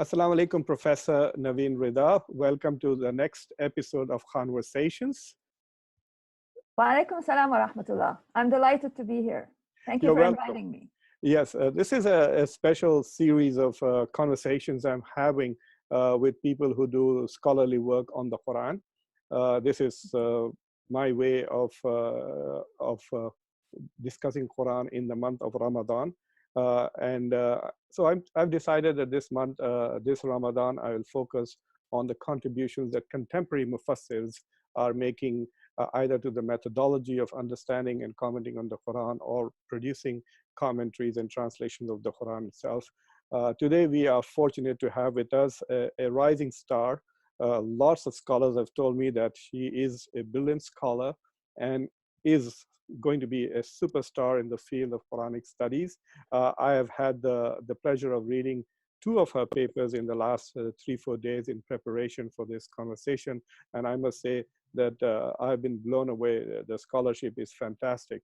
Assalamu alaikum, Professor Nevin Reda. Welcome to the next episode of Khanversations. Wa alaikum salam wa rahmatullah. I'm delighted to be here. Thank you You're for welcome. inviting me. Yes, this is a special series of conversations I'm having with people who do scholarly work on the Quran. This is my way of discussing Quran in the month of Ramadan. So I've decided that this month, this Ramadan, I will focus on the contributions that contemporary mufassirs are making either to the methodology of understanding and commenting on the Quran or producing commentaries and translations of the Quran itself. Today, we are fortunate to have with us a rising star. Lots of scholars have told me that she is a brilliant scholar and is going to be a superstar in the field of Quranic studies. I have had the pleasure of reading two of her papers in the last 3-4 days in preparation for this conversation. And I must say that I've been blown away. The scholarship is fantastic.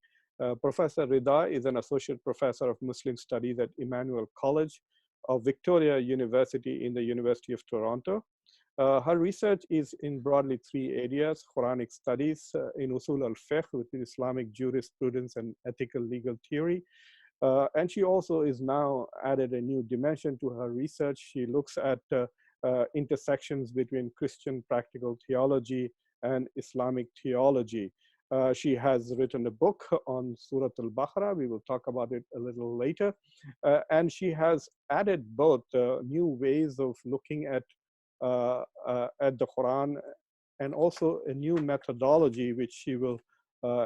Professor Reda is an associate professor of Muslim studies at Emmanuel College of Victoria University in the University of Toronto. Her research is in broadly 3 areas: Quranic studies in Usul al-Fiqh, with Islamic jurisprudence and ethical legal theory. And she also is now added a new dimension to her research. She looks at intersections between Christian practical theology and Islamic theology. She has written a book on Surah Al-Baqara. We will talk about it a little later. And she has added both new ways of looking at the Quran and also a new methodology, which she will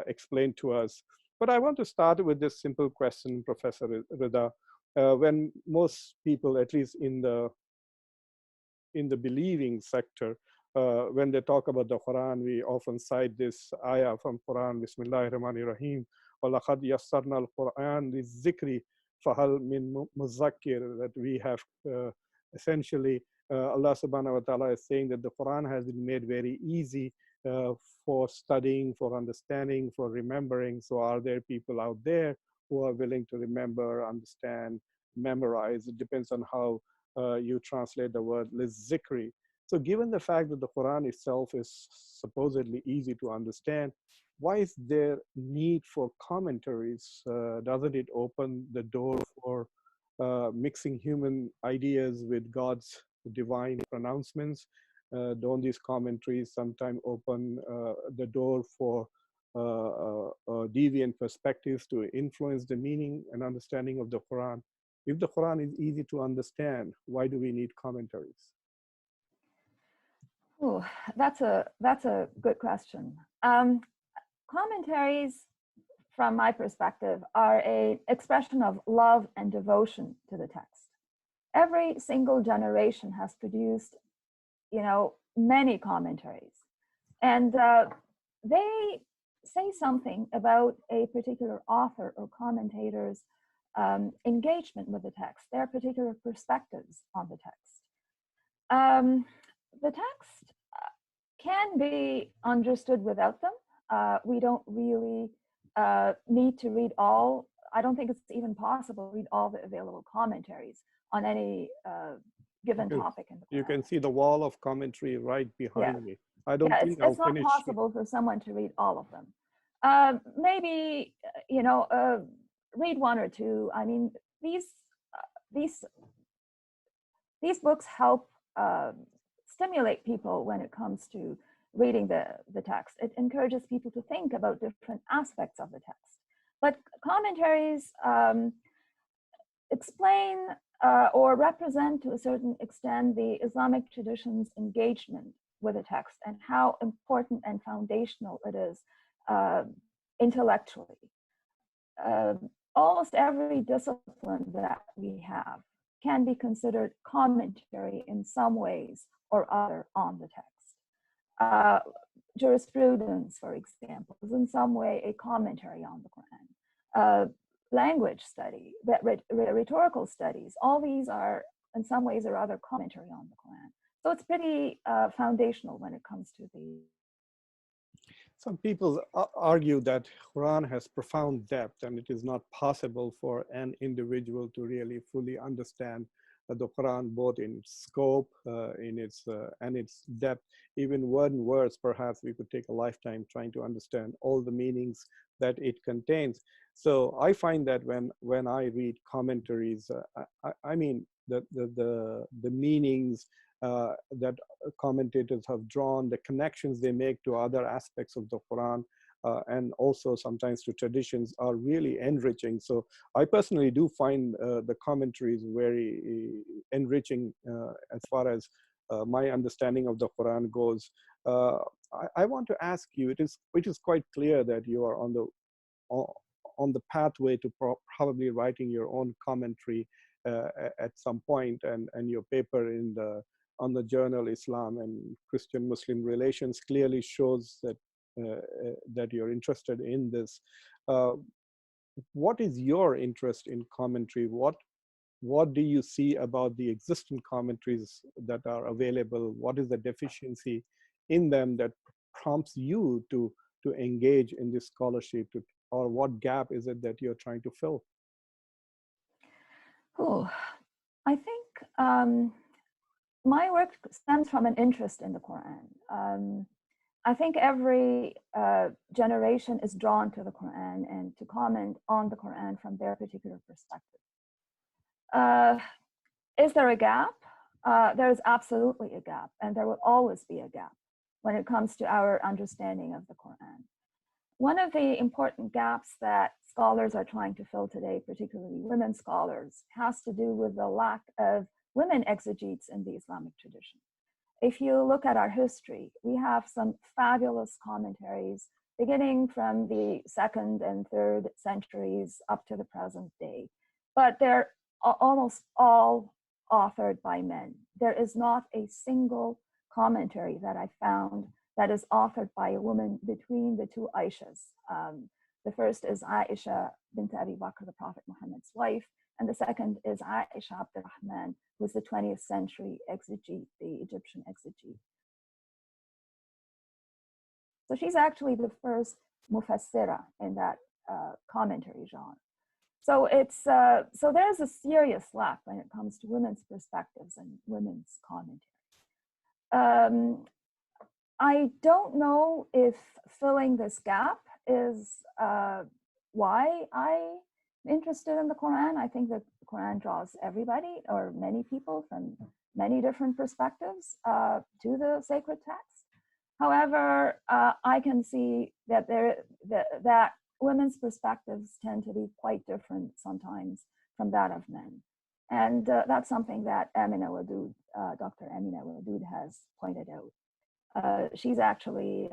explain to us. But I want to start with this simple question, Professor Reda. When most people, at least in the believing sector, when they talk about the Quran, we often cite this ayah from Quran, Bismillahir Rahmanir Rahim, وَلَقَدْ يَسَّرْنَا الْقُرْآنَ لِلذِّكْرِ فَهَلْ مِن مُزَّكِّرٍ, that we have essentially, Allah subhanahu wa ta'ala is saying that the Quran has been made very easy for studying, for understanding, for remembering. So are there people out there who are willing to remember, understand, memorize? It depends on how you translate the word lizzikri. So given the fact that the Quran itself is supposedly easy to understand, why is there need for commentaries? Doesn't it open the door for mixing human ideas with God's divine pronouncements? Don't these commentaries sometimes open the door for deviant perspectives to influence the meaning and understanding of the Quran? If the Quran is easy to understand, why do we need commentaries? Oh, that's a good question. Commentaries, from my perspective, are an expression of love and devotion to the text. Every single generation has produced, many commentaries, and they say something about a particular author or commentator's engagement with the text, their particular perspectives on the text. The text can be understood without them. We don't really need to read all. I don't think it's even possible to read all the available commentaries on any given topic in the Quran. You can see the wall of commentary right behind me. I don't think it's not possible for someone to read all of them. Maybe read one or two. I mean, these books help stimulate people when it comes to reading the text. It encourages people to think about different aspects of the text. But commentaries explain or represent to a certain extent the Islamic tradition's engagement with the text and how important and foundational it is intellectually. Almost every discipline that we have can be considered commentary in some ways or other on the text. Jurisprudence, for example, is in some way a commentary on the Quran. Language study, rhetorical studies, all these are in some ways or other commentary on the Quran. So it's pretty foundational when it comes to the... Some people argue that Quran has profound depth and it is not possible for an individual to really fully understand the Quran, both in its scope, in its and its depth. Even word and words, perhaps we could take a lifetime trying to understand all the meanings that it contains. So I find that when I read commentaries, I mean the meanings that commentators have drawn, the connections they make to other aspects of the Quran, and also sometimes to traditions, are really enriching. So I personally do find the commentaries very enriching as far as my understanding of the Quran goes. I want to ask you, it is quite clear that you are on the pathway to probably writing your own commentary at some point, and your paper on the journal Islam and Christian Muslim Relations clearly shows that that you're interested in this. What is your interest in commentary? What do you see about the existing commentaries that are available? What is the deficiency in them that prompts you to engage in this scholarship, or what gap is it that you're trying to fill? Oh, I think my work stems from an interest in the Quran. I think every generation is drawn to the Quran and to comment on the Quran from their particular perspective. Is there a gap? There is absolutely a gap, and there will always be a gap when it comes to our understanding of the Quran. One of the important gaps that scholars are trying to fill today, particularly women scholars, has to do with the lack of women exegetes in the Islamic tradition. If you look at our history, we have some fabulous commentaries beginning from the 2nd and 3rd centuries up to the present day, but they're almost all authored by men. There is not a single commentary that I found that is authored by a woman between the two Aishas. The first is Aisha bint Abi Bakr, the Prophet Muhammad's wife, and the second is Aisha Abdurrahman, who was the 20th century exegete, the Egyptian exegete. So she's actually the first mufassira in that commentary genre. So so there's a serious lack when it comes to women's perspectives and women's commentary. I don't know if filling this gap is why I'm interested in the Quran. I think that the Quran draws everybody or many people from many different perspectives to the sacred text. However, I can see that that women's perspectives tend to be quite different sometimes from that of men. And that's something that Dr. Amina Wadud has pointed out. She's actually,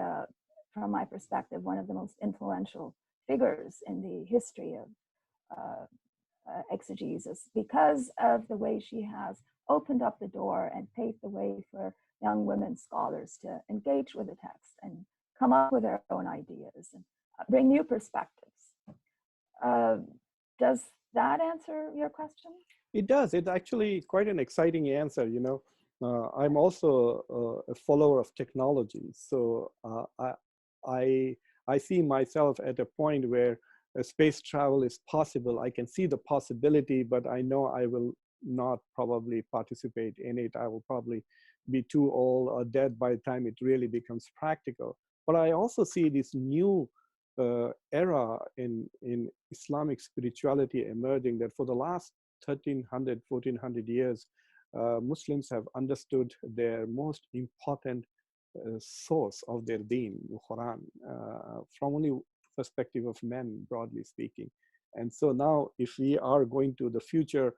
from my perspective, one of the most influential figures in the history of exegesis because of the way she has opened up the door and paved the way for young women scholars to engage with the text and come up with their own ideas and bring new perspectives. Does that answer your question? It does. It's actually quite an exciting answer. You know, I'm also a follower of technology, so I see myself at a point where space travel is possible. I can see the possibility, but I know I will not probably participate in it. I will probably be too old or dead by the time it really becomes practical. But I also see this new era in Islamic spirituality emerging, that for the last 1300, 1400 years, Muslims have understood their most important source of their deen, the Quran, from only perspective of men, broadly speaking. And so now, if we are going to the future,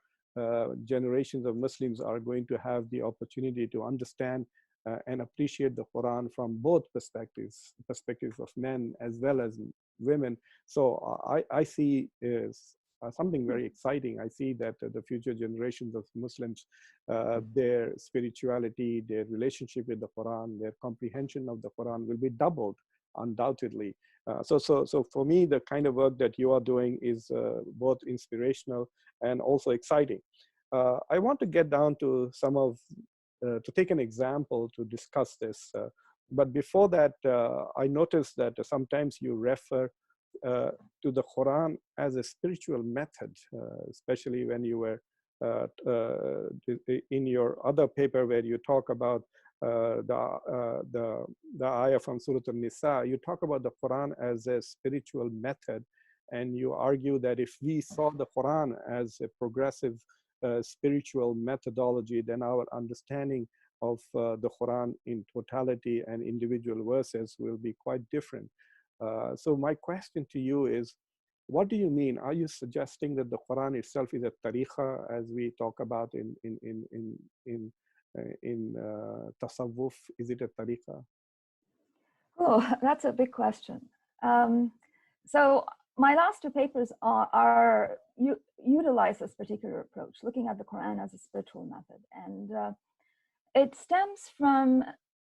generations of Muslims are going to have the opportunity to understand and appreciate the Quran from both perspectives of men as well as women. So I see something very exciting. I see that the future generations of Muslims, their spirituality, their relationship with the Quran, their comprehension of the Quran will be doubled, undoubtedly. So for me, the kind of work that you are doing is both inspirational and also exciting. I want to get down to some of, to take an example to discuss this. But before that, I noticed that sometimes you refer to the Quran as a spiritual method, especially when you were in your other paper where you talk about the ayah from Surah Al-Nisa, you talk about the Quran as a spiritual method, and you argue that if we saw the Quran as a progressive spiritual methodology, then our understanding of the Quran in totality and individual verses will be quite different. So my question to you is, what do you mean? Are you suggesting that the Quran itself is a tariqa, as we talk about in tasawwuf? Is it a tariqa? Oh, that's a big question. So my last two papers utilize this particular approach, looking at the Quran as a spiritual method. And it stems from,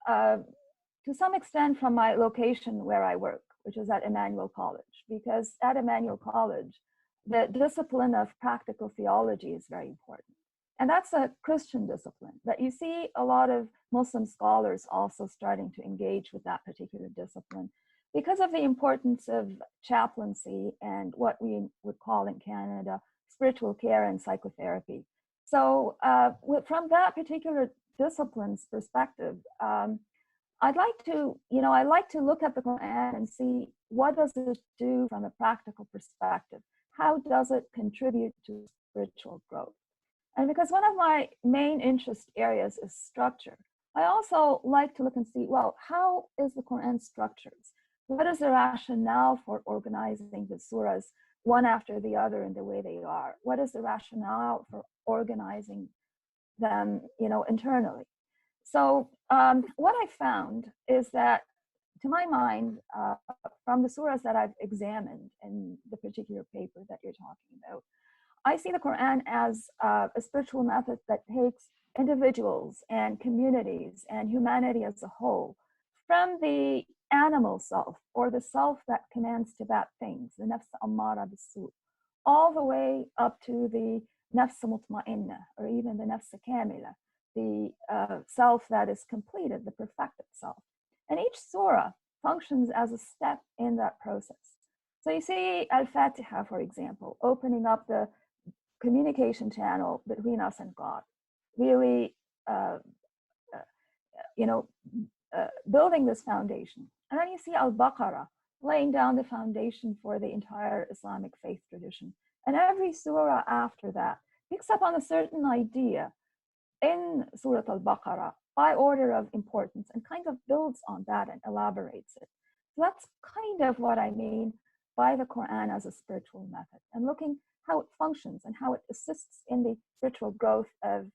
to some extent, from my location where I work, which is at Emmanuel College, because at Emmanuel College, the discipline of practical theology is very important. And that's a Christian discipline, but you see a lot of Muslim scholars also starting to engage with that particular discipline because of the importance of chaplaincy and what we would call in Canada spiritual care and psychotherapy. So from that particular discipline's perspective, I'd like to look at the Quran and see what does it do from a practical perspective. How does it contribute to spiritual growth? And because one of my main interest areas is structure, I also like to look and see, well, how is the Quran structured? What is the rationale for organizing the surahs one after the other in the way they are? What is the rationale for organizing them, internally? So what I found is that, to my mind, from the surahs that I've examined in the particular paper that you're talking about, I see the Quran as a spiritual method that takes individuals and communities and humanity as a whole from the animal self, or the self that commands to bad things, the nafs ammara bisu, all the way up to the nafs mutma'inna, or even the nafs kamila, the self that is completed, the perfected self. And each surah functions as a step in that process. So you see Al-Fatiha, for example, opening up the communication channel between us and God, really, building this foundation. And then you see Al-Baqara laying down the foundation for the entire Islamic faith tradition. And every surah after that picks up on a certain idea in Surah Al-Baqarah by order of importance and kind of builds on that and elaborates it. So that's kind of what I mean by the Quran as a spiritual method, and looking how it functions and how it assists in the spiritual growth of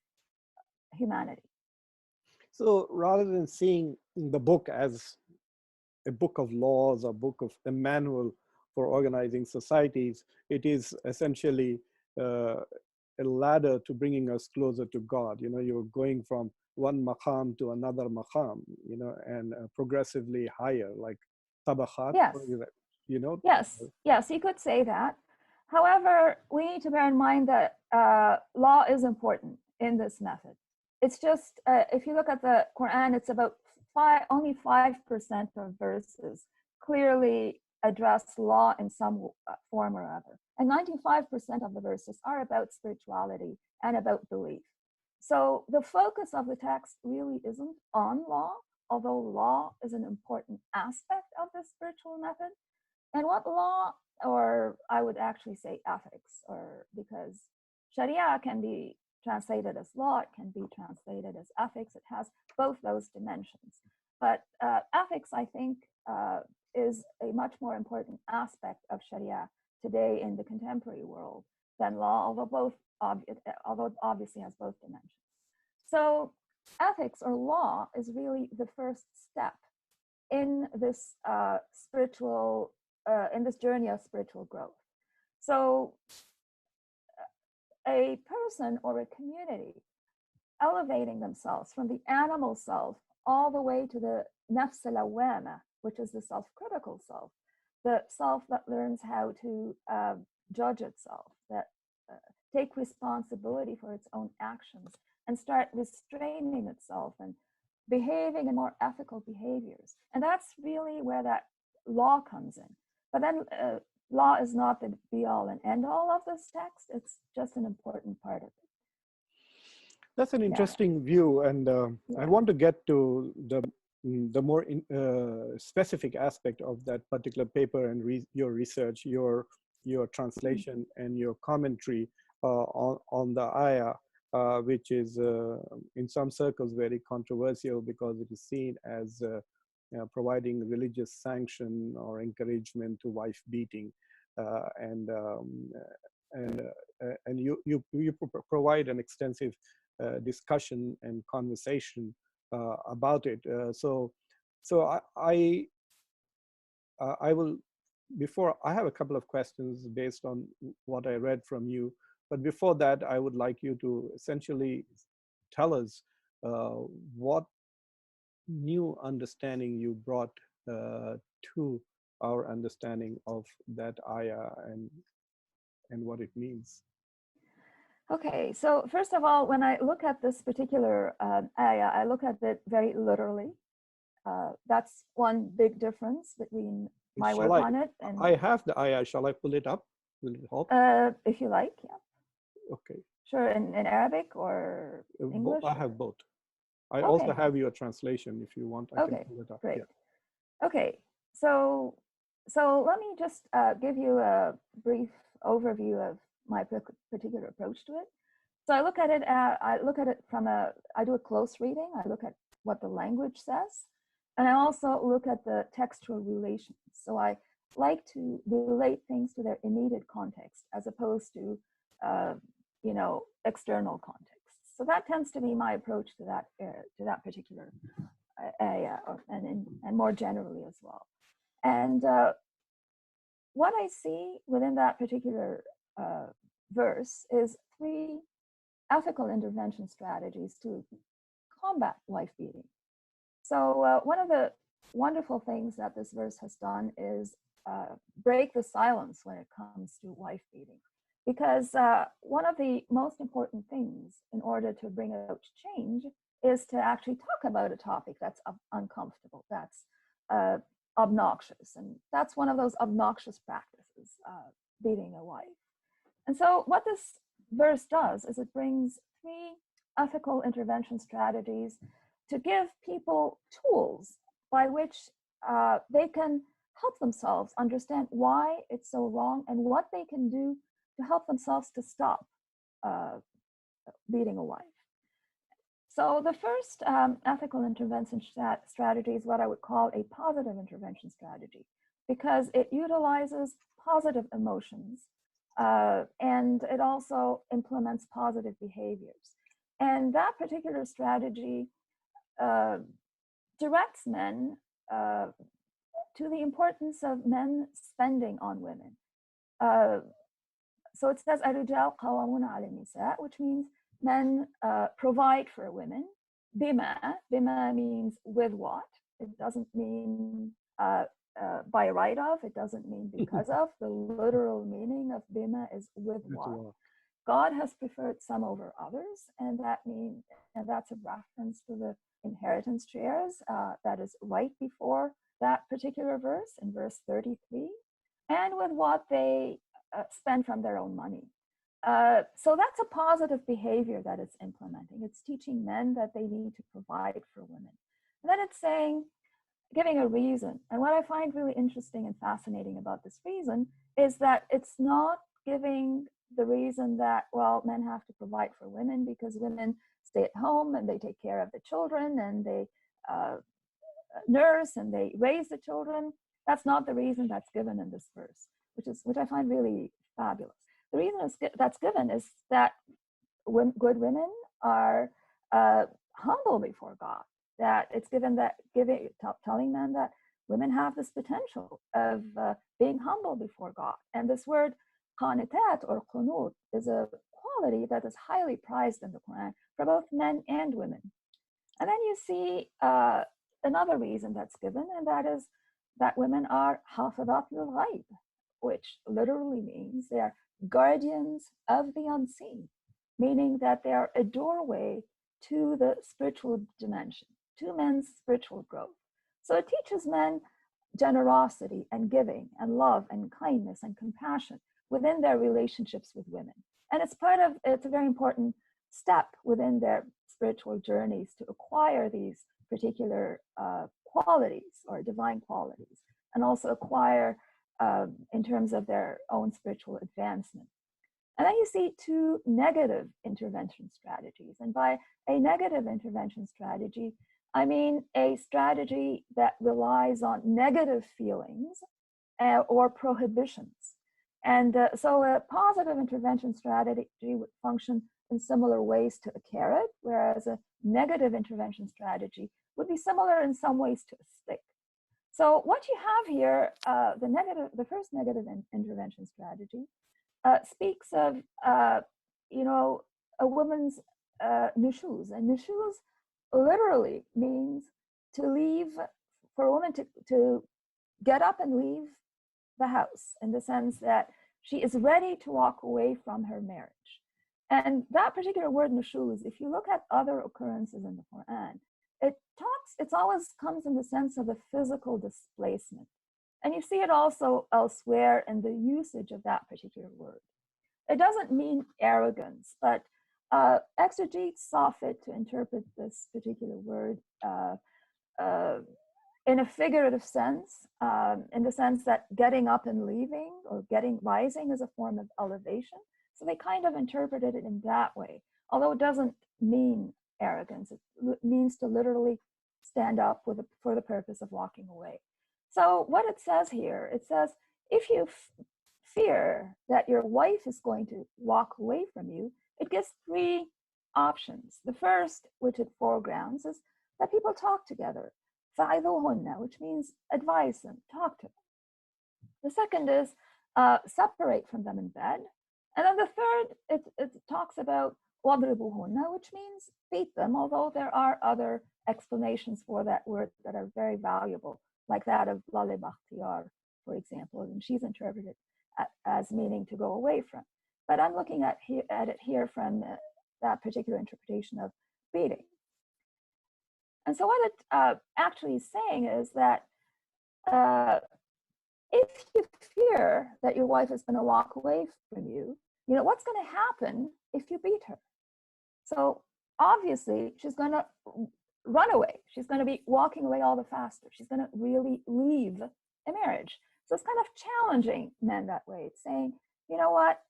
humanity. So rather than seeing the book as a book of laws, a book of a manual for organizing societies, it is essentially a ladder to bringing us closer to God. You're going from one maqam to another maqam, and progressively higher, like tabakhat. Yes. Yes, you could say that. However, we need to bear in mind that law is important in this method. It's just, if you look at the Quran, it's about only 5% of verses clearly address law in some form or other. And 95% of the verses are about spirituality and about belief. So the focus of the text really isn't on law, although law is an important aspect of the spiritual method. And what law, or I would actually say ethics, or because Sharia can be translated as law, it can be translated as ethics. It has both those dimensions. But ethics, I think, is a much more important aspect of Sharia today in the contemporary world than law, although it obviously has both dimensions. So ethics or law is really the first step in this in this journey of spiritual growth. So a person or a community elevating themselves from the animal self all the way to the nafs al-lawwama, which is the self-critical self, the self that learns how to judge itself, that take responsibility for its own actions and start restraining itself and behaving in more ethical behaviors. And that's really where that law comes in. But then law is not the be all and end all of this text. It's just an important part of it. That's an Yeah. interesting view, and I Yeah. want to get to the more specific aspect of that particular paper and your research, your Mm. translation, and your commentary on the ayah, which is in some circles very controversial because it is seen as providing religious sanction or encouragement to wife beating, uh, and um, and you provide an extensive discussion and conversation about it. So I will, before I have a couple of questions based on what I read from you, but before that, I would like you to essentially tell us uh, what new understanding you brought to our understanding of that ayah and what it means. Okay, so first of all, when I look at this particular ayah, I look at it very literally. That's one big difference between my Shall work I? on it and I have the ayah. Shall I pull it up? Will it help? if you like, yeah, Okay. sure, in Arabic or English. I Or, have both. I also okay, have your translation. If you want, I can okay, pull it up. great. Yeah. Okay, so so let me just give you a brief overview of my particular approach to it. So I look at it from I do a close reading. I look at what the language says, and I also look at the textual relations. So I like to relate things to their immediate context as opposed to, uh, external context. So that tends to be my approach to that particular area, and more generally as well. And what I see within that particular verse is three ethical intervention strategies to combat wife beating. So, one of the wonderful things that this verse has done is break the silence when it comes to wife beating. Because one of the most important things in order to bring about change is to actually talk about a topic that's uncomfortable, that's uh, obnoxious. And that's one of those obnoxious practices, beating a wife. And so, what this verse does is it brings three ethical intervention strategies to give people tools by which they can help themselves understand why it's so wrong and what they can do to help themselves to stop uh, beating a wife. So, the first ethical intervention strategy is what I would call a positive intervention strategy because it utilizes positive emotions and it also implements positive behaviors. And that particular strategy uh, directs men to the importance of men spending on women. Uh, so it says, الرجال قوامون على النساء, which means men provide for women. Bima means with what? It doesn't mean by right of, it doesn't mean because of. The literal meaning of bima is with what. God has preferred some over others, and that's a reference to the inheritance shares that is right before that particular verse in verse 33, and with what they spend from their own money. So that's a positive behavior that it's implementing. It's teaching men that they need to provide for women. And then it's saying, giving a reason. And what I find really interesting and fascinating about this reason is that it's not giving the reason that, well, men have to provide for women because women stay at home and they take care of the children and they nurse and they raise the children. That's not the reason that's given in this verse, which I find really fabulous. The reason that's given is that good women are humble before God. That it's telling men that women have this potential of being humble before God. And this word qanitat or qunut is a quality that is highly prized in the Quran for both men and women. And then you see another reason that's given, and that is that women are hafidat lil-ghaib, which literally means they are guardians of the unseen, meaning that they are a doorway to the spiritual dimension, to men's spiritual growth. So it teaches men generosity and giving and love and kindness and compassion within their relationships with women. And it's a very important step within their spiritual journeys to acquire these particular qualities or divine qualities, and also acquire in terms of their own spiritual advancement. And then you see two negative intervention strategies. And by a negative intervention strategy, I mean a strategy that relies on negative feelings or prohibitions. And so a positive intervention strategy would function in similar ways to a carrot, whereas a negative intervention strategy would be similar in some ways to a stick. So what you have here, the first negative intervention strategy speaks of, you know, a woman's nushuz. And nushuz literally means to leave, for a woman to get up and leave the house, in the sense that she is ready to walk away from her marriage. And that particular word nushuz, if you look at other occurrences in the Quran, it always comes in the sense of a physical displacement. And you see it also elsewhere in the usage of that particular word. It doesn't mean arrogance, but exegetes saw fit to interpret this particular word in a figurative sense, in the sense that getting up and leaving or rising is a form of elevation. So they kind of interpreted it in that way, although it doesn't mean arrogance. It means to literally stand up for the purpose of walking away. So what it says here, it says, if you fear that your wife is going to walk away from you, it gives three options. The first, which it foregrounds, is that people talk together. فَعِذُوهُنَّ, which means advise them, talk to them. The second is separate from them in bed. And then the third, it talks about وَضْرِبُوهُنَّ, which means beat them, although there are other explanations for that word that are very valuable, like that of Lale Bakhtiyar, for example, and she's interpreted as meaning to go away from. But I'm looking at it here from that particular interpretation of beating. And so what it actually is saying is that if you fear that your wife is going to walk away from you, you know, what's going to happen if you beat her? So obviously she's going to run away. She's going to be walking away all the faster. She's going to really leave a marriage. So it's kind of challenging men that way. It's saying, you know what,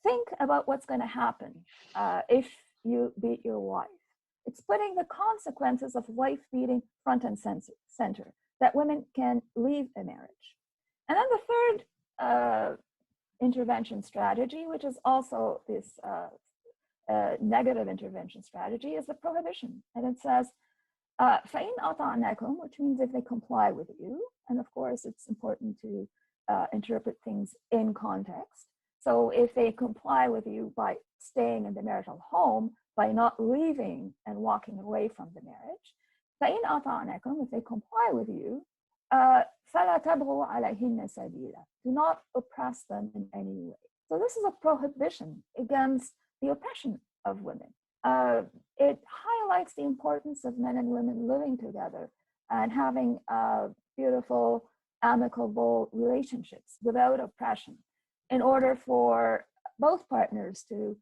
think about what's going to happen if you beat your wife. It's putting the consequences of wife beating front and center, that women can leave a marriage. And then the third intervention strategy, which is also this negative intervention strategy, is the prohibition. And it says, فَإِنْ أَطَعْنَكُمْ, which means if they comply with you. And of course, it's important to interpret things in context. So if they comply with you by staying in the marital home, by not leaving and walking away from the marriage, فَإِنْ أَطَعْنَكُمْ, if they comply with you, فَلَا تَبْغُوا عَلَيْهِنَّ سَبِيلًا, do not oppress them in any way. So this is a prohibition against the oppression of women. It highlights the importance of men and women living together and having beautiful, amicable relationships without oppression, in order for both partners to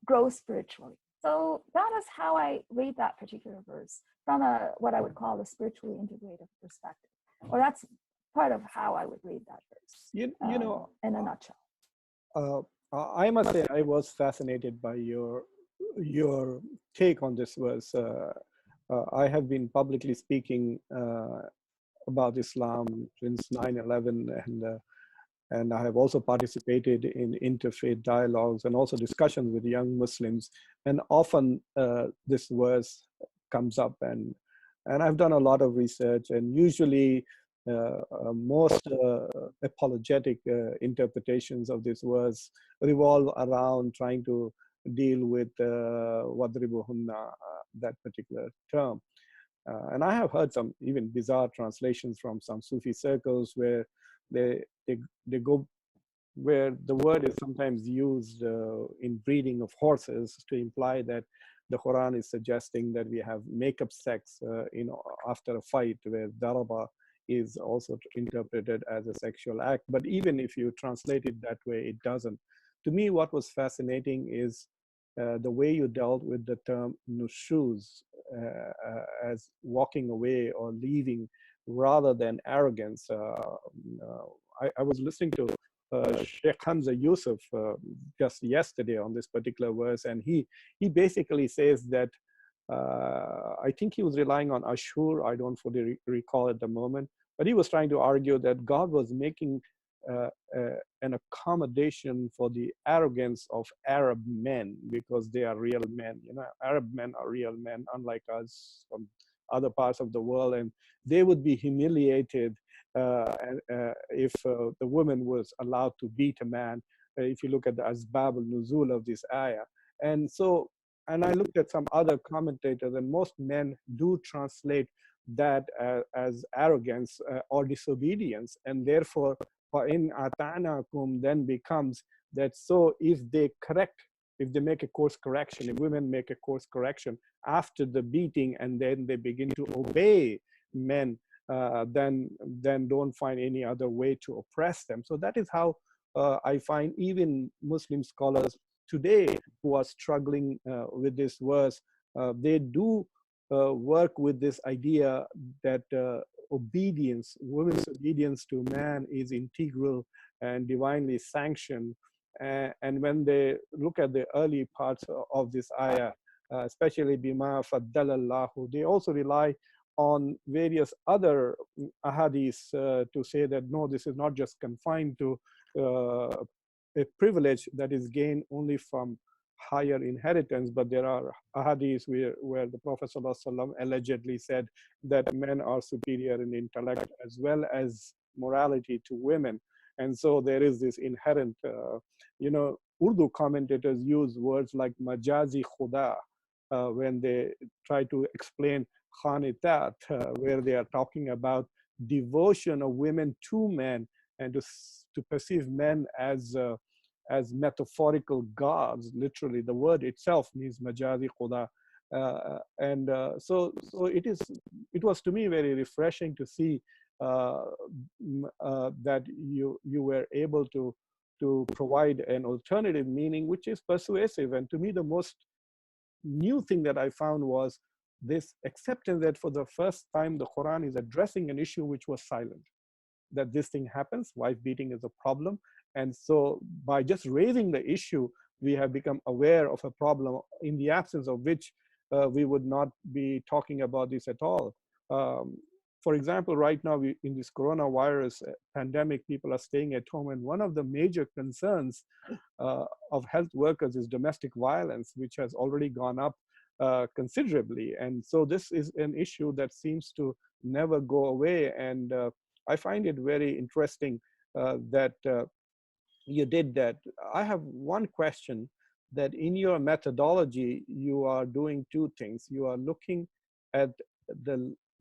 grow spiritually. So that is how I read that particular verse from what I would call a spiritually integrative perspective. Or that's part of how I would read that verse, you know, in a nutshell. I must say I was fascinated by your take on this verse. I have been publicly speaking about Islam since 9/11, and I have also participated in interfaith dialogues and also discussions with young Muslims. And often this verse comes up, and I've done a lot of research, and usually most apologetic interpretations of this verse revolve around trying to deal with wadribuhunna, that particular term. And I have heard some even bizarre translations from some Sufi circles where they go, where the word is sometimes used in breeding of horses to imply that the Quran is suggesting that we have make-up sex after a fight, where daraba is also interpreted as a sexual act. But even if you translate it that way, it doesn't. To me, what was fascinating is the way you dealt with the term nushuz as walking away or leaving rather than arrogance. I was listening to Sheikh Hamza Yusuf just yesterday on this particular verse, and he basically says that I think he was relying on Ashur. I don't fully recall at the moment, but he was trying to argue that God was making uh, an accommodation for the arrogance of Arab men because they are real men. You know, Arab men are real men, unlike us from other parts of the world, and they would be humiliated if the woman was allowed to beat a man. If you look at the Asbab al-Nuzul of this ayah, and so. And I looked at some other commentators, and most men do translate that as arrogance or disobedience, and therefore in ata'nakum then becomes that. So if they correct, if they make a course correction, if women make a course correction after the beating and then they begin to obey men, then don't find any other way to oppress them. So that is how I find even Muslim scholars today who are struggling with this verse, they do work with this idea that obedience, women's obedience to man is integral and divinely sanctioned. And when they look at the early parts of this ayah, especially bima faddalallahu, they also rely on various other ahadith to say that no, this is not just confined to a privilege that is gained only from higher inheritance, but there are ahadiths where the Prophet ﷺ allegedly said that men are superior in intellect as well as morality to women. And so there is this inherent, Urdu commentators use words like majazi khuda when they try to explain khanitat, where they are talking about devotion of women to men and to perceive men as metaphorical gods. Literally, the word itself means majazi khuda. So it was to me very refreshing to see that you were able to provide an alternative meaning which is persuasive. And to me, the most new thing that I found was this acceptance that for the first time the Quran is addressing an issue which was silent, that this thing happens, wife beating is a problem. And so by just raising the issue, we have become aware of a problem in the absence of which we would not be talking about this at all. For example, right now in this coronavirus pandemic, people are staying at home, and one of the major concerns of health workers is domestic violence, which has already gone up considerably. And so this is an issue that seems to never go away. And I find it very interesting that you did that. I have one question, that in your methodology, you are doing two things. You are looking at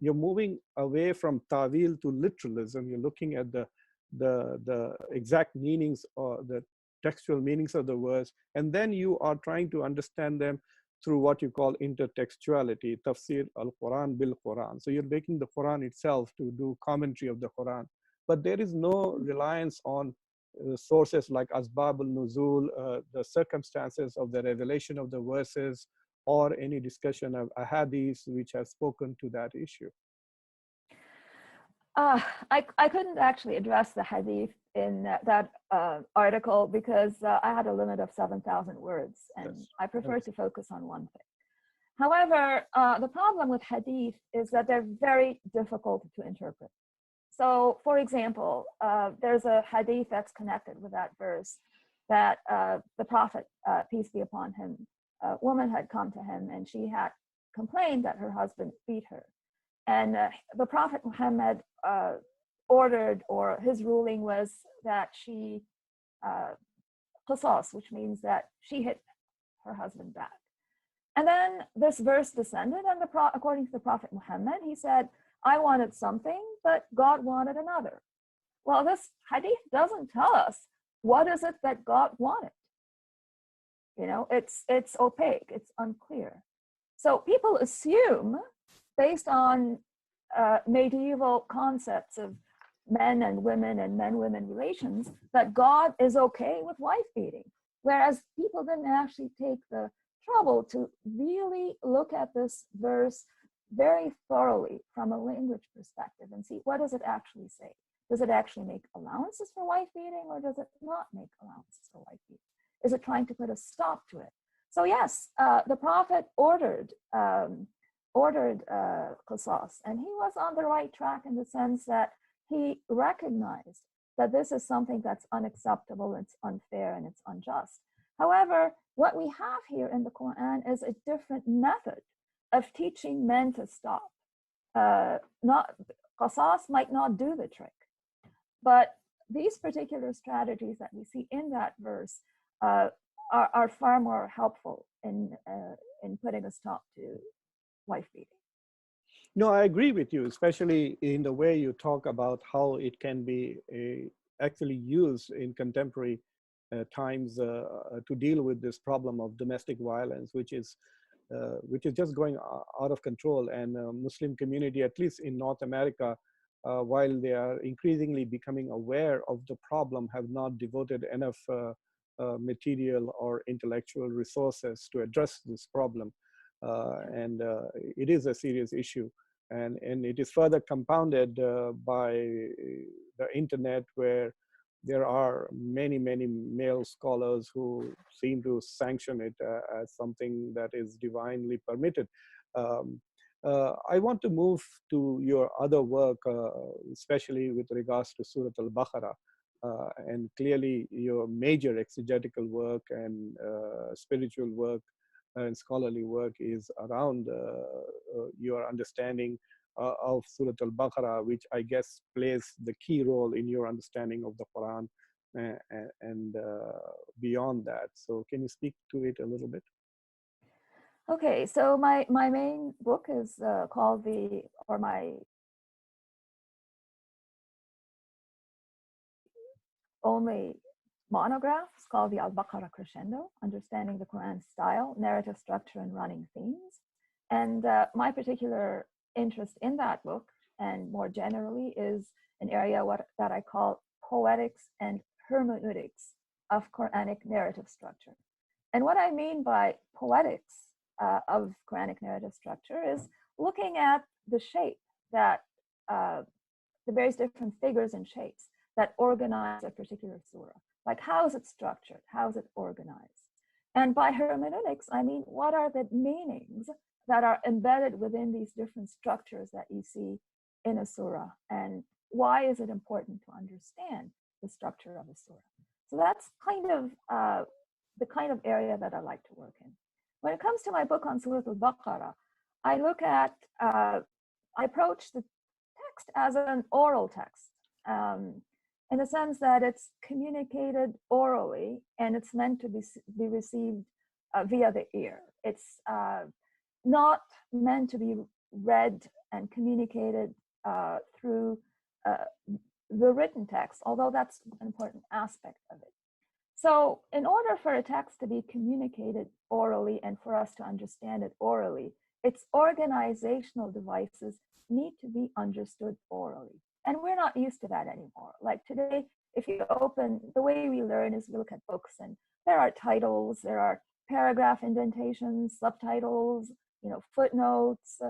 you're moving away from ta'wil to literalism. You're looking at the exact meanings or the textual meanings of the words, and then you are trying to understand them through what you call intertextuality, tafsir al-Quran bil-Quran. So you're making the Quran itself to do commentary of the Quran, but there is no reliance on sources like Asbab al-Nuzul, the circumstances of the revelation of the verses, or any discussion of ahadith which has spoken to that issue. I couldn't actually address the hadith in that article because I had a limit of 7,000 words, and yes, I prefer to focus on one thing. However, the problem with hadith is that they're very difficult to interpret. So, for example, there's a hadith that's connected with that verse that the Prophet, peace be upon him, a woman had come to him and she had complained that her husband beat her. And the Prophet Muhammad ordered, or his ruling was that she qisas, which means that she hit her husband back. And then this verse descended, and according to the Prophet Muhammad, he said, I wanted something, but God wanted another. Well, this hadith doesn't tell us what is it that God wanted. You know, it's opaque, it's unclear. So people assume, based on medieval concepts of men and women and men-women relations, that God is okay with wife beating. Whereas people didn't actually take the trouble to really look at this verse very thoroughly from a language perspective and see, what does it actually say? Does it actually make allowances for wife beating, or does it not make allowances for wife beating? Is it trying to put a stop to it? So yes, the Prophet ordered qisas, and he was on the right track in the sense that he recognized that this is something that's unacceptable, it's unfair, and it's unjust. However, what we have here in the Quran is a different method of teaching men to stop. Qisas might not do the trick, but these particular strategies that we see in that verse are far more helpful in putting a stop to wife beating. No, I agree with you, especially in the way you talk about how it can be actually used in contemporary times to deal with this problem of domestic violence, which is just going out of control. And Muslim community, at least in North America, while they are increasingly becoming aware of the problem, have not devoted enough material or intellectual resources to address this problem. And it is a serious issue. And it is further compounded by the internet, where there are many male scholars who seem to sanction it as something that is divinely permitted. I want to move to your other work, especially with regards to Surah Al-Baqara. And clearly your major exegetical work and spiritual work and scholarly work is around your understanding of Surah Al-Baqarah, which I guess plays the key role in your understanding of the Quran and beyond that. So can you speak to it a little bit? Okay, so my main book is called my only monograph is called the Al-Baqarah Crescendo, Understanding the Quran Style, Narrative Structure, and Running Themes. And my particular interest in that book, and more generally, is an area that I call poetics and hermeneutics of Quranic narrative structure. And what I mean by poetics of Quranic narrative structure is looking at the shape that the various different figures and shapes that organize a particular surah. Like, how is it structured? How is it organized? And by hermeneutics, I mean, what are the meanings that are embedded within these different structures that you see in a surah? And why is it important to understand the structure of a surah? So that's kind of the kind of area that I like to work in. When it comes to my book on Surah Al-Baqarah, I look at, I approach the text as an oral text, in the sense that it's communicated orally and it's meant to be received via the ear. It's not meant to be read and communicated through the written text, although that's an important aspect of it. So in order for a text to be communicated orally and for us to understand it orally, its organizational devices need to be understood orally. And we're not used to that anymore. Like today, if you open, the way we learn is we look at books and there are titles, there are paragraph indentations, subtitles, footnotes,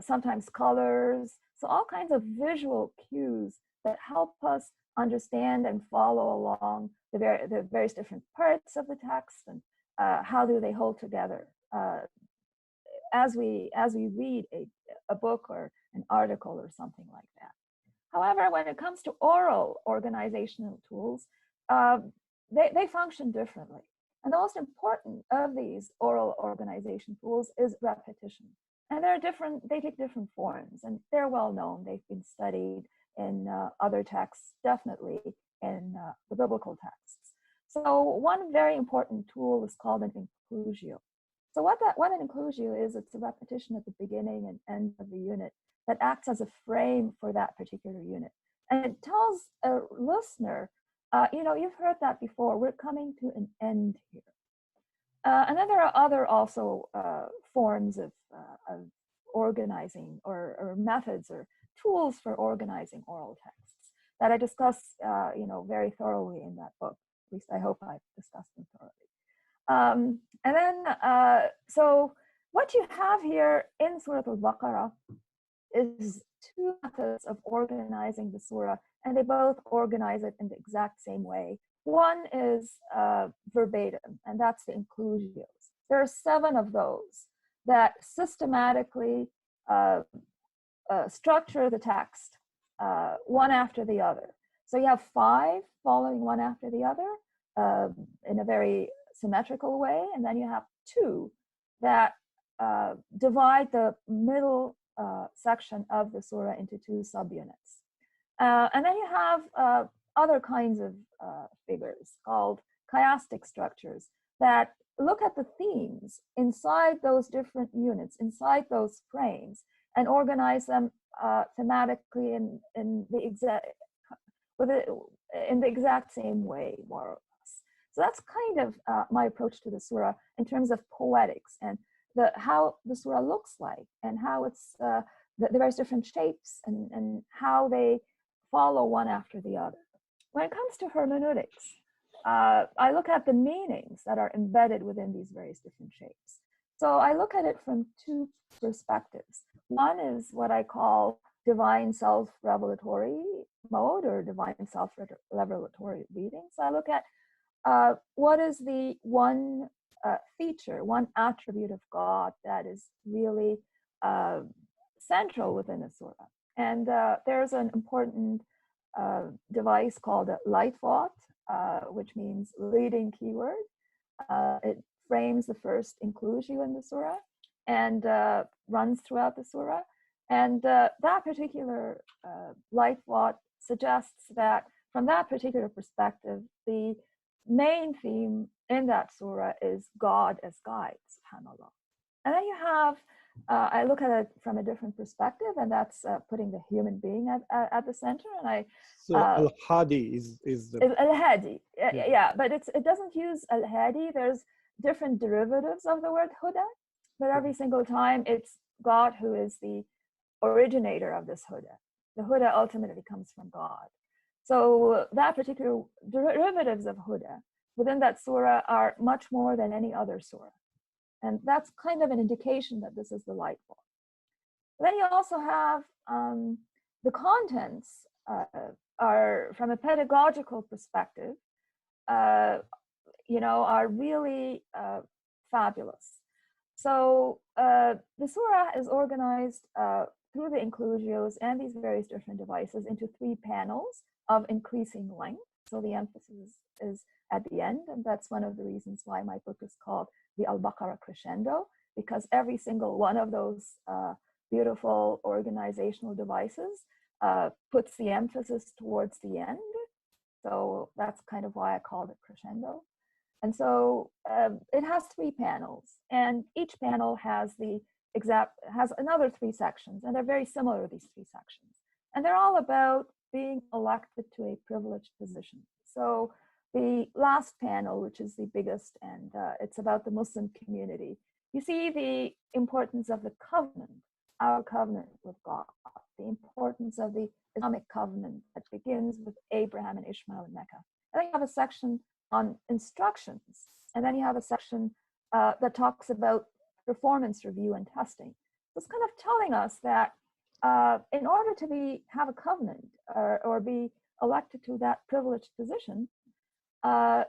sometimes colors. So all kinds of visual cues that help us understand and follow along the various different parts of the text and how do they hold together as we read a book or an article or something like that. However, when it comes to oral organizational tools, they function differently. And the most important of these oral organization tools is repetition. And they take different forms, and they're well known. They've been studied in other texts, definitely in the biblical texts. So one very important tool is called an inclusio. So what an inclusio is, it's a repetition at the beginning and end of the unit that acts as a frame for that particular unit. And it tells a listener, you've heard that before, we're coming to an end here. And then there are other also forms of organizing or methods or tools for organizing oral texts that I discuss, very thoroughly in that book. least I hope I've discussed them thoroughly. And then, so what you have here in Surah Al-Baqarah is two methods of organizing the surah, and they both organize it in the exact same way. One is verbatim, and that's the inclusios. There are 7 of those that systematically structure the text one after the other. So you have 5 following one after the other in a very symmetrical way, and then you have 2 that divide the middle section of the surah into 2 subunits. And then you have other kinds of figures called chiastic structures that look at the themes inside those different units, inside those frames, and organize them thematically in the exact same way, more or less. So that's kind of my approach to the surah in terms of poetics and how the surah looks like, and how it's the various different shapes and how they follow one after the other. When it comes to hermeneutics, I look at the meanings that are embedded within these various different shapes. So I look at it from 2 perspectives. One is what I call divine self-revelatory mode, or divine self-revelatory reading. So I look at what is the one feature, one attribute of God that is really central within a surah. And there's an important device called a lightwort, which means leading keyword. It frames the first inclusio in the surah and runs throughout the surah. And that particular lightwort suggests that from that particular perspective, the main theme in that surah is God as guide, subhanAllah. And then you have, I look at it from a different perspective, and that's putting the human being at the center. And so Al-Hadi is the Al-Hadi, yeah, but it doesn't use Al-Hadi. There's different derivatives of the word Huda, but every single time it's God who is the originator of this Huda. The Huda ultimately comes from God. So that particular derivatives of Huda within that surah are much more than any other surah. And that's kind of an indication that this is the light one. Then you also have the contents are, from a pedagogical perspective, are really fabulous. So the surah is organized through the inclusios and these various different devices into 3 panels of increasing length. So the emphasis is at the end, and that's one of the reasons why my book is called the Al-Baqara Crescendo, because every single one of those beautiful organizational devices puts the emphasis towards the end. So that's kind of why I called it Crescendo. And so it has 3 panels, and each panel has has another 3 sections, and they're very similar, these 3 sections. And they're all about being elected to a privileged position. So the last panel, which is the biggest, and it's about the Muslim community, you see the importance of the covenant, our covenant with God, the importance of the Islamic covenant that begins with Abraham and Ishmael in Mecca. And then you have a section on instructions, and then you have a section that talks about performance review and testing. So it's kind of telling us that in order to have a covenant or be elected to that privileged position,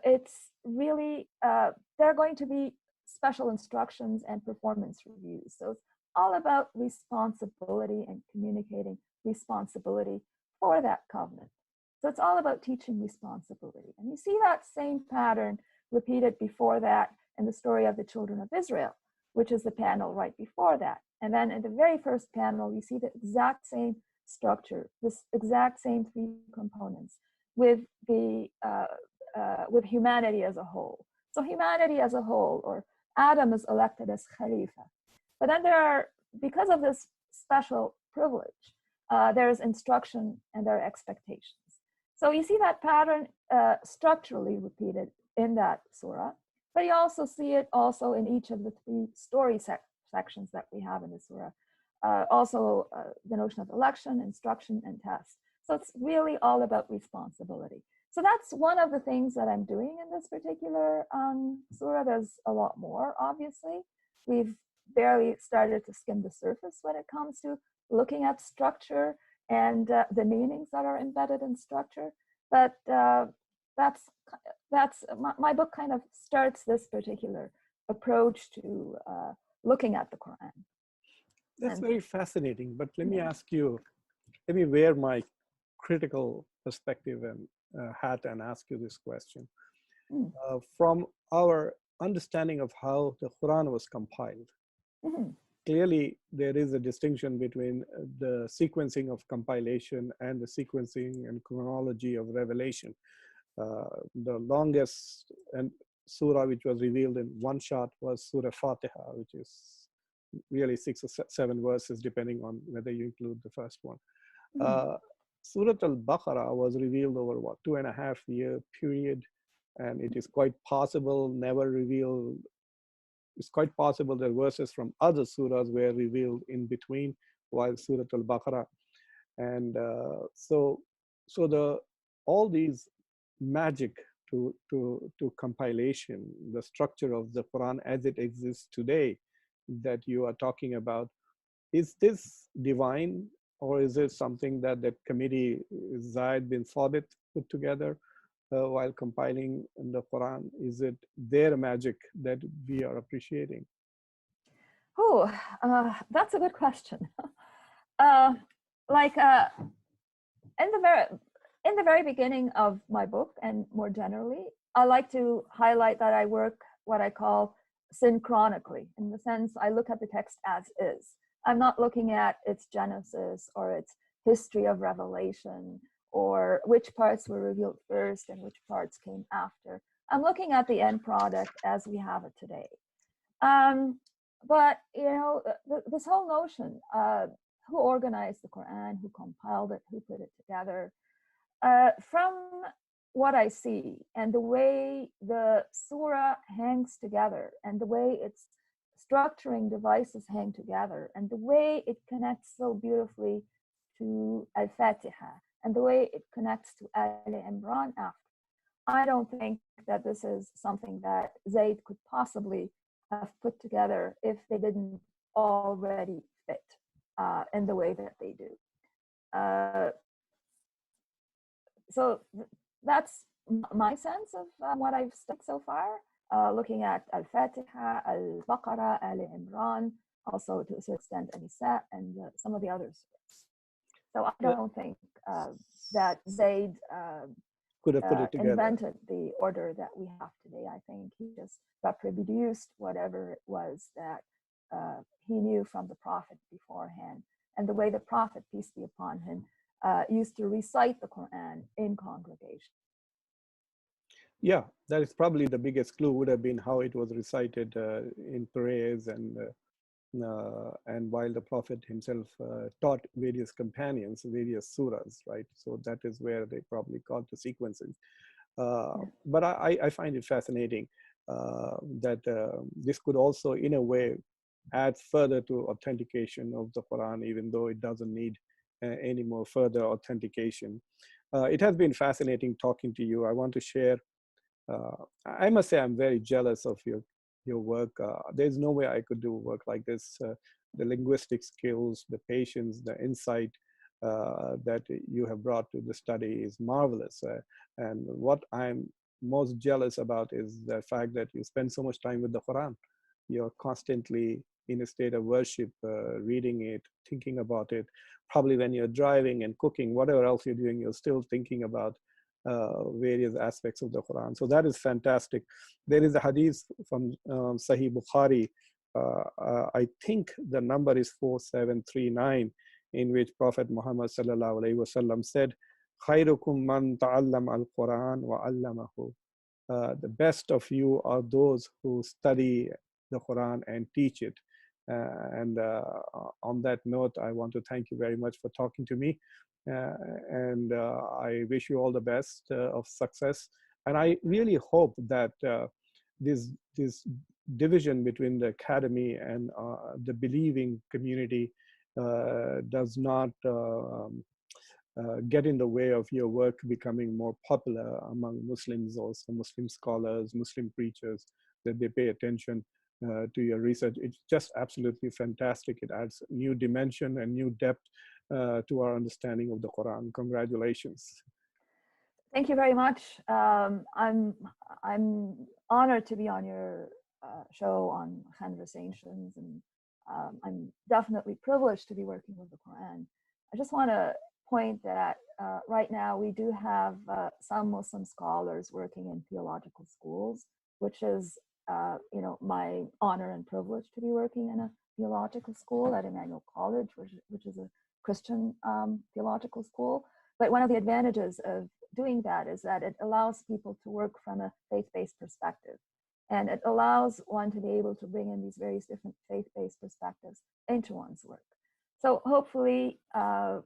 it's really, there are going to be special instructions and performance reviews. So it's all about responsibility and communicating responsibility for that covenant. So it's all about teaching responsibility. And you see that same pattern repeated before that in the story of the children of Israel, which is the panel right before that. And then in the very first panel, you see the exact same structure, this exact same 3 components with with humanity as a whole. So humanity as a whole, or Adam is elected as Khalifa. But then because of this special privilege, there's instruction and there are expectations. So you see that pattern structurally repeated in that surah, but you also see it also in each of the 3 story sections that we have in the surah. Also the notion of election, instruction, and test. So it's really all about responsibility. So that's one of the things that I'm doing in this particular surah. There's a lot more, obviously. We've barely started to skim the surface when it comes to looking at structure and the meanings that are embedded in structure. But that's my book kind of starts this particular approach to looking at the Quran. That's And, very fascinating. But let me yeah. ask you, let me wear my critical perspective and hat and ask you this question. From our understanding of how the Quran was compiled, clearly there is a distinction between the sequencing of compilation and the sequencing and chronology of revelation. The longest and surah which was revealed in one shot was Surah Fatiha, which is really 6 or 7 verses, depending on whether you include the first one. Surah Al-Baqara was revealed over what, 2.5-year period, and it is quite possible, never revealed. It's quite possible that verses from other surahs were revealed in between while Surah Al-Baqarah. And all these magic to compilation, the structure of the Quran as it exists today that you are talking about, is this divine, or is it something that the committee, Zaid bin Thabit, put together while compiling the Quran? Is it their magic that we are appreciating? Oh, that's a good question. In the very beginning of my book, and more generally, I like to highlight that I work what I call synchronically, in the sense I look at the text as is. I'm not looking at its genesis or its history of revelation or which parts were revealed first and which parts came after. I'm looking at the end product as we have it today. But you know, this whole notion, who organized the Quran, who compiled it, who put it together, from what I see and the way the surah hangs together and the way its structuring devices hang together and the way it connects so beautifully to Al-Fatiha and the way it connects to Ali Imran after, I don't think that this is something that Zayd could possibly have put together if they didn't already fit in the way that they do. So that's my sense of what I've studied so far, looking at Al-Fatiha, Al-Baqarah, Ali Imran, also to a certain extent An-Nisa, and some of the others. So I don't think that Zayd could have put it together, invented the order that we have today. I think he just reproduced whatever it was that he knew from the Prophet beforehand, and the way the Prophet, peace be upon him, used to recite the Quran in congregation. Yeah, that is probably the biggest clue would have been how it was recited in prayers and while the Prophet himself taught various companions various surahs, right? So that is where they probably got the sequences. But I find it fascinating that this could also, in a way, add further to authentication of the Quran, even though it doesn't need any more further authentication. It has been fascinating talking to you. I want to share, I must say I'm very jealous of your work. There's no way I could do work like this. The linguistic skills, the patience, the insight that you have brought to the study is marvelous. And what I'm most jealous about is the fact that you spend so much time with the Quran. You're constantly in a state of worship, reading it, thinking about it. Probably when you're driving and cooking, whatever else you're doing, you're still thinking about various aspects of the Quran. So that is fantastic. There is a hadith from Sahih Bukhari. I think the number is 4739, in which Prophet Muhammad sallallahu alaihi wasallam said, "Khairukum man ta'allam al-Quran wa 'allamahu." The best of you are those who study the Quran and teach it. And on that note, I want to thank you very much for talking to me. And I wish you all the best of success. And I really hope that this division between the academy and the believing community does not get in the way of your work becoming more popular among Muslims, also Muslim scholars, Muslim preachers, that they pay attention to your research. It's just absolutely fantastic. It adds new dimension and new depth to our understanding of the Quran. Congratulations. Thank you very much. I'm honored to be on your show on Khanversations, and I'm definitely privileged to be working with the Quran. I just want to point that right now we do have some Muslim scholars working in theological schools, which is my honor and privilege to be working in a theological school at Emmanuel College, which is a Christian theological school. But one of the advantages of doing that is that it allows people to work from a faith-based perspective. And it allows one to be able to bring in these various different faith-based perspectives into one's work. So hopefully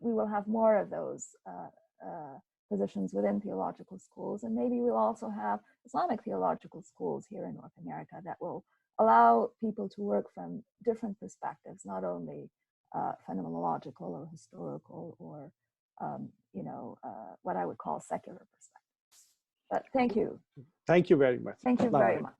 we will have more of those positions within theological schools. And maybe we'll also have Islamic theological schools here in North America that will allow people to work from different perspectives, not only phenomenological or historical or what I would call secular perspectives. But thank you. Thank you very much. Thank you very much.